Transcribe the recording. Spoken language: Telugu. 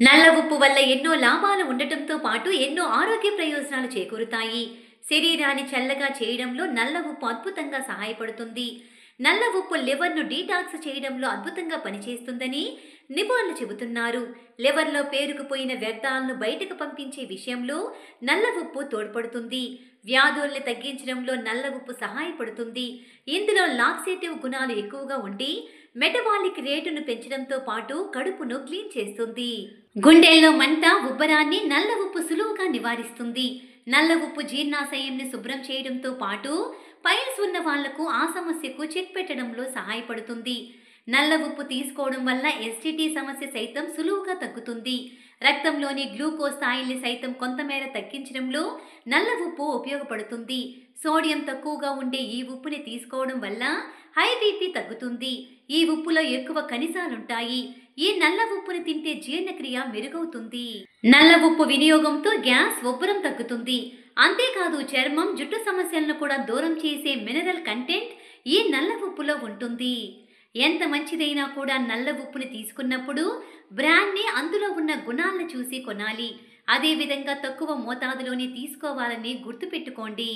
నల్ల ఉప్పు వల్ల ఎన్నో లాభాలు ఉండటంతో పాటు ఎన్నో ఆరోగ్య ప్రయోజనాలు చేకూరుతాయి. శరీరాన్ని చల్లగా చేయడంలో నల్ల ఉప్పు అద్భుతంగా సహాయపడుతుంది. నల్ల ఉప్పు లివర్ను డీటాక్స్ చేయడంలో అద్భుతంగా పనిచేస్తుందని నిపుణులు చెబుతున్నారు. లివర్లో పేరుకుపోయిన వ్యర్థాలను బయటకు పంపించే విషయంలో నల్ల ఉప్పు తోడ్పడుతుంది. వ్యాధుల్ని తగ్గించడంలో నల్ల ఉప్పు సహాయపడుతుంది. ఇందులో లాక్సేటివ్ గుణాలు ఎక్కువగా ఉండి మెటబాలిక్ రేటును పెంచడంతో పాటు కడుపును క్లీన్ చేస్తుంది. గుండెల్లో మంట, ఉబ్బరాన్ని నల్ల ఉప్పు సులువుగా నివారిస్తుంది. నల్ల ఉప్పు జీర్ణాశయంని శుభ్రం చేయడంతో పాటు పైల్స్ ఉన్న వాళ్లకు ఆ సమస్యకు చెక్ పెట్టడంలో సహాయపడుతుంది. నల్ల ఉప్పు తీసుకోవడం వల్ల ఎస్టిటి సమస్య సైతం సులువుగా తగ్గుతుంది. రక్తంలోని గ్లూకోజ్ స్థాయిల్ని సైతం కొంతమేర తగ్గించడంలో నల్ల ఉప్పు ఉపయోగపడుతుంది. సోడియం తక్కువగా ఉండే ఈ ఉప్పుని తీసుకోవడం వల్ల హై బీపీ తగ్గుతుంది. ఈ ఉప్పులో ఎక్కువ ఖనిజాలుంటాయి. ఈ నల్ల ఉప్పుని తింటే జీర్ణక్రియ మెరుగవుతుంది. నల్ల ఉప్పు వినియోగంతో గ్యాస్, ఉబ్బరం తగ్గుతుంది. అంతేకాదు చర్మం, జుట్టు సమస్యలను కూడా దూరం చేసే మినరల్ కంటెంట్ ఈ నల్ల ఉప్పులో ఉంటుంది. ఎంత మంచిదైనా కూడా నల్ల ఉప్పుని తీసుకున్నప్పుడు బ్రాండ్ని, అందులో ఉన్న గుణాలను చూసి కొనాలి. అదేవిధంగా తక్కువ మోతాదులోనే తీసుకోవాలని గుర్తుపెట్టుకోండి.